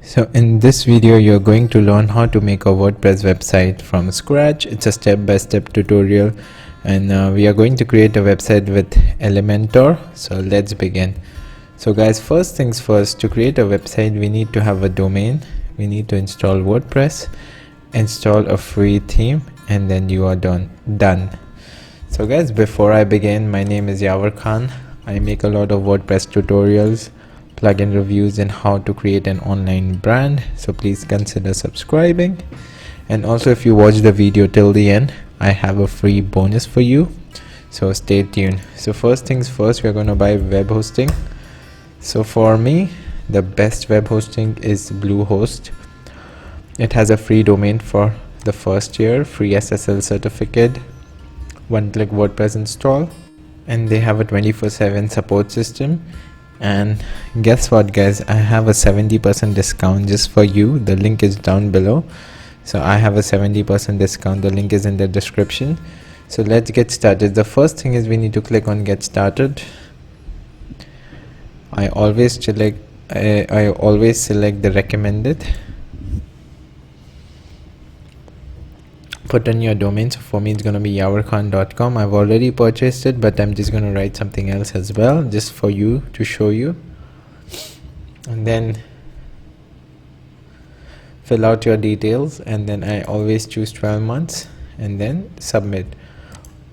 So in this video you're going to learn how to make a WordPress website from scratch. It's a step-by-step tutorial, and we are going to create a website with Elementor. So let's begin. So guys, first things first, to create a website we need to have a domain, we need to install WordPress, install a free theme, and then you are done. So guys, before I begin, my name is Yavar Khan. I make a lot of WordPress tutorials, plugin reviews, and how to create an online brand. So please consider subscribing. And also, if you watch the video till the end, I have a free bonus for you. So stay tuned. So first things first, we're going to buy web hosting. So for me, the best web hosting is Bluehost. It has a free domain for the first year, free SSL certificate, one-click WordPress install, and they have a 24/7 support system. And guess what guys, I have a 70% discount just for you. The link is down below. So I have a 70% discount. The link is in the description. So let's get started. The first thing is we need to click on get started. I always select the recommended. Put in your domain. So for me it's going to be yavarkhan.com. I've already purchased it, but I'm just going to write something else as well, just for you, to show you. And then fill out your details, and then I always choose 12 months and then submit.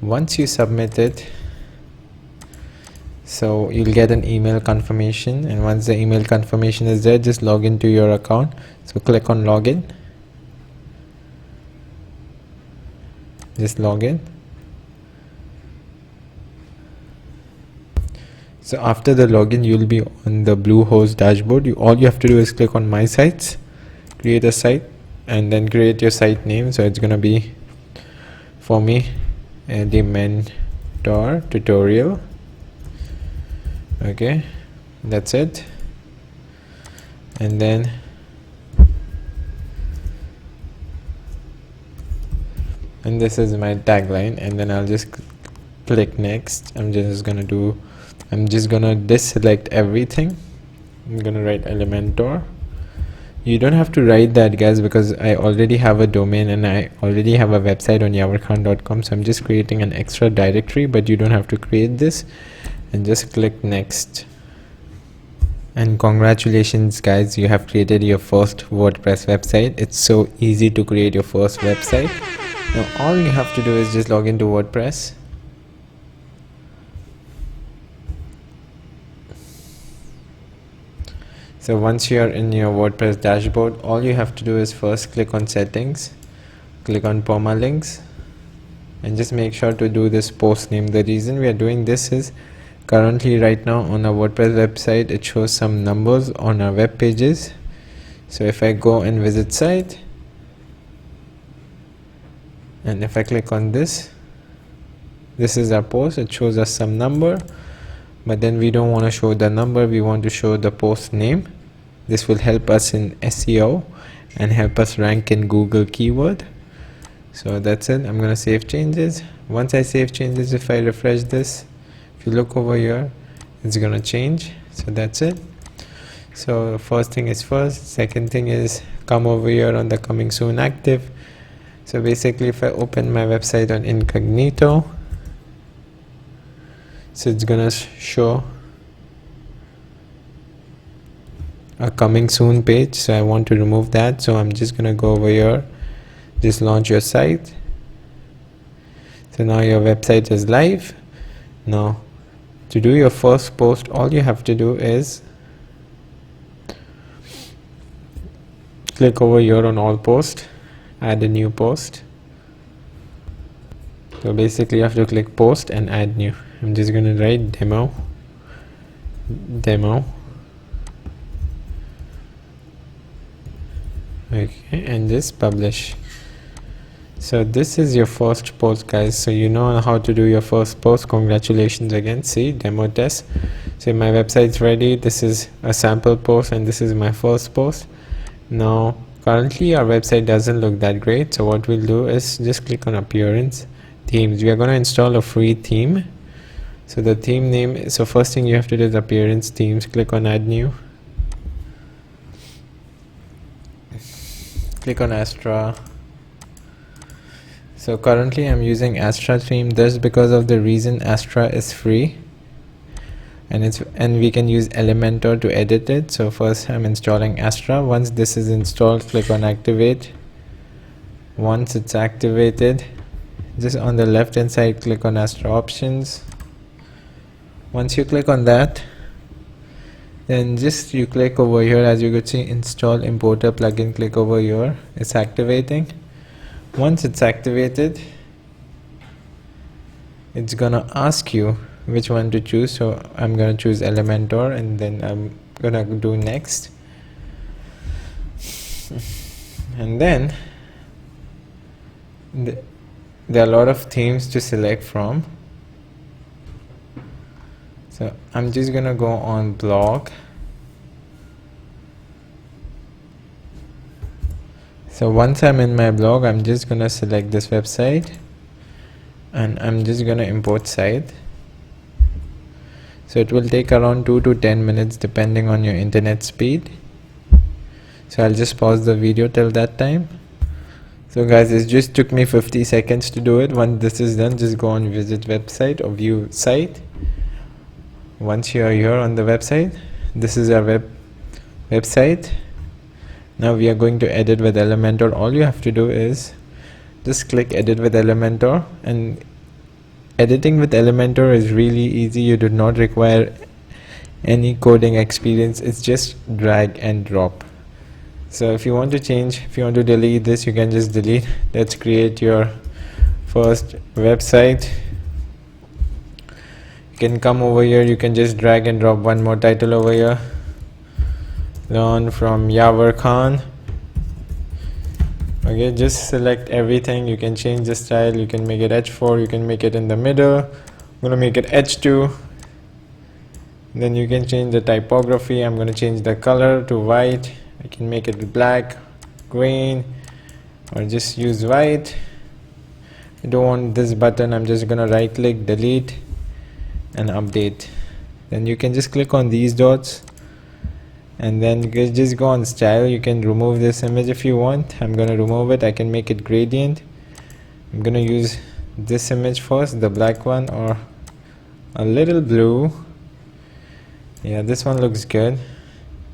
Once you submit it, so you'll get an email confirmation, and once the email confirmation is there, just log into your account. So click on login. Just log in. So after the login, you'll be on the Bluehost dashboard. All you have to do is click on my sites, create a site, and then create your site name. So it's gonna be, for me, the mentor tutorial. Okay, that's it. And then this is my tagline, and then I'll just click next. I'm just gonna deselect everything. I'm gonna write Elementor. You don't have to write that guys, because I already have a domain and I already have a website on yavarkhan.com. so I'm just creating an extra directory, but you don't have to create this. And just click next. And congratulations guys, you have created your first WordPress website. It's so easy to create your first website. Now all you have to do is just log into WordPress. So once you are in your WordPress dashboard, all you have to do is first click on settings, click on permalinks, and just make sure to do this post name. The reason we are doing this is, currently right now on our WordPress website, it shows some numbers on our web pages. So if I go and visit site, and if I click on this is our post. It shows us some number, but then we don't want to show the number, we want to show the post name. This will help us in SEO and help us rank in Google keyword. So that's it. I'm going to save changes. Once I save changes, if I refresh this, if you look over here, it's going to change. So that's it. So first thing is first. Second thing is, come over here on the coming soon active. So basically, if I open my website on incognito, so it's gonna show a coming soon page. So I want to remove that. So I'm just gonna go over here, just launch your site. So now your website is live. Now to do your first post, all you have to do is click over here on all posts, add a new post. So basically you have to click post and add new. I'm just going to write demo, okay, and just publish. So this is your first post guys. So you know how to do your first post. Congratulations again. See, demo test. So my website's ready. This is a sample post and this is my first post. Now currently our website doesn't look that great, so what we'll do is just click on appearance, themes. We are going to install a free theme. So the theme name, so first thing you have to do is appearance, themes, click on add new. click on Astra. So currently I'm using Astra theme. That's because of the reason Astra is free, and we can use Elementor to edit it. So first I'm installing Astra. Once this is installed, click on activate. Once it's activated, just on the left hand side click on Astra options. Once you click on that, then just you click over here, as you could see, install importer plugin. Click over here, it's activating. Once it's activated, it's gonna ask you which one to choose. So I'm gonna choose Elementor, and then I'm gonna do next. And then there are a lot of themes to select from. So I'm just gonna go on blog. So once I'm in my blog, I'm just gonna select this website, and I'm just gonna import site. So it will take around 2 to 10 minutes depending on your internet speed. So I'll just pause the video till that time. So guys, it just took me 50 seconds to do it. Once this is done, just go on visit website or view site. Once you are here on the website, this is our website. Now we are going to edit with Elementor. All you have to do is just click edit with Elementor, and editing with Elementor is really easy. You do not require any coding experience. It's just drag and drop. So if you want to change, if you want to delete this, you can just delete. Let's create your first website. You can come over here, you can just drag and drop one more title over here. Learn from Yavar Khan. Okay, just select everything. You can change the style. You can make it H4, you can make it in the middle. I'm gonna make it H2. Then you can change the typography. I'm gonna change the color to white. I can make it black, green, or just use white. I don't want this button. I'm just gonna right click, delete, and update. Then you can just click on these dots, and then you can just go on style. You can remove this image if you want. I'm gonna remove it. I can make it gradient. I'm gonna use this image first, the black one, or a little blue. Yeah, this one looks good.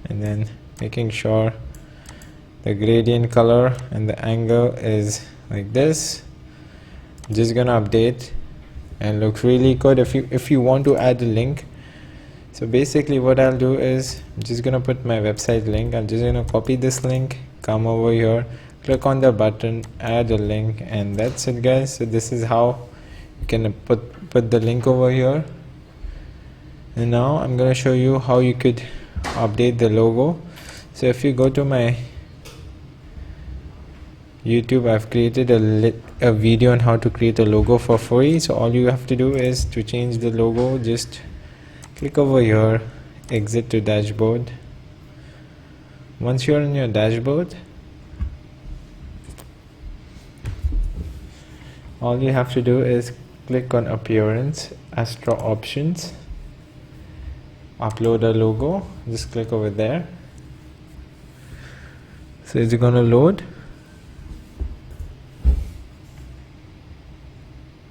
And then making sure the gradient color and the angle is like this. I'm just gonna update, and looks really good. If you want to add a link, so basically what I'll do is I'm just gonna put my website link. I'm just gonna copy this link, come over here, click on the button, add a link, and that's it guys. So this is how you can put the link over here. And now I'm gonna show you how you could update the logo. So if you go to my YouTube, I've created a video on how to create a logo for free. So all you have to do is to change the logo, just click over here, exit to dashboard. Once you're in your dashboard, all you have to do is click on appearance, Astra options, upload a logo. Just click over there. So it's gonna load.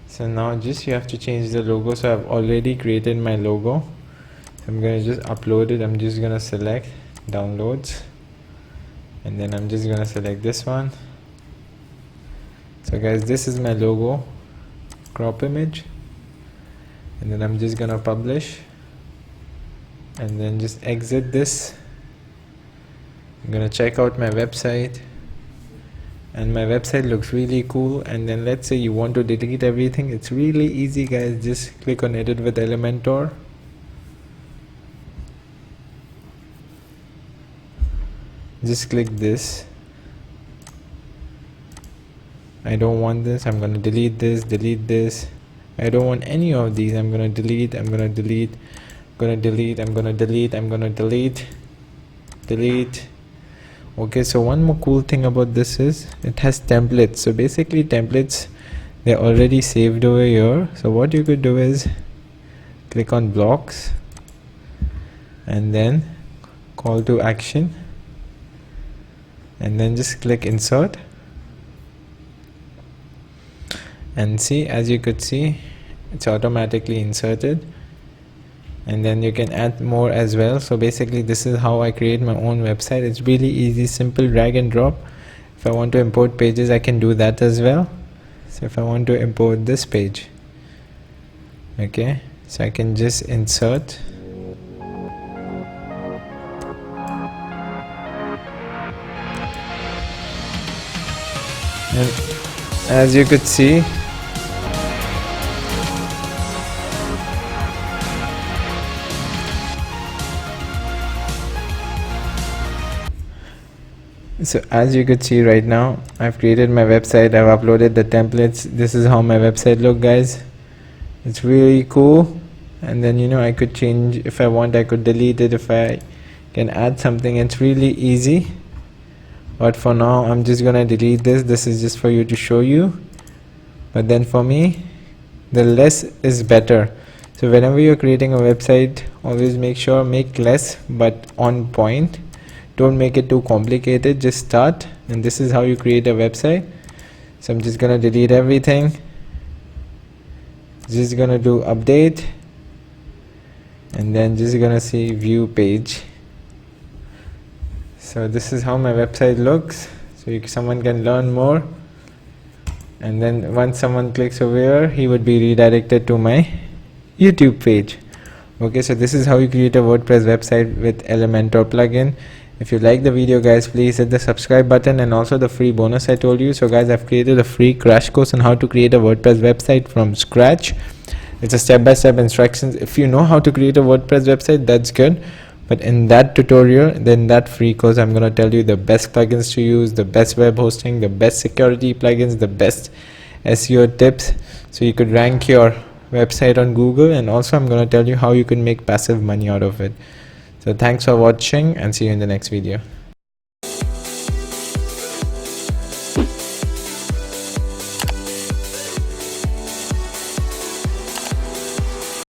So now just you have to change the logo. So I've already created my logo. So I'm gonna just upload it. I'm just gonna select downloads, and then I'm just gonna select this one. So guys, this is my logo, crop image, and then I'm just gonna publish, and then just exit this. I'm gonna check out my website, and my website looks really cool. And then let's say you want to delete everything. It's really easy guys. Just click on edit with Elementor. Just click this. I don't want this. I'm gonna delete this, delete this. I don't want any of these. I'm gonna delete, I'm gonna delete, I'm gonna delete, I'm gonna delete, I'm gonna delete, delete. Okay, so one more cool thing about this is it has templates. So basically templates, they're already saved over here. So what you could do is click on blocks, and then call to action, and then just click insert, and see, as you could see, it's automatically inserted. And then you can add more as well. So basically this is how I create my own website. It's really easy, simple, drag and drop. If I want to import pages, I can do that as well. So if I want to import this page, okay, so I can just insert, and as you could see, so as you could see right now, I've created my website, I've uploaded the templates. This is how my website look, guys. It's really cool. And then, you know, I could change if I want, I could delete it if I can add something. It's really easy, but for now I'm just gonna delete this. This is just for you to show you, but then for me, the less is better. So whenever you're creating a website, always make sure make less but on point. Don't make it too complicated, just start. And this is how you create a website. So I'm just gonna delete everything, just gonna do update, and then just gonna see view page. So this is how my website looks. So someone can learn more, and then once someone clicks over here, he would be redirected to my YouTube page. Okay, so this is how you create a WordPress website with Elementor plugin. If you like the video, guys, please hit the subscribe button and also the free bonus I told you. So guys, I've created a free crash course on how to create a WordPress website from scratch. It's a step-by-step instructions. If you know how to create a WordPress website, that's good. But in that tutorial, then that free course, I'm going to tell you the best plugins to use, the best web hosting, the best security plugins, the best SEO tips, so you could rank your website on Google. And also I'm going to tell you how you can make passive money out of it. So thanks for watching, and see you in the next video.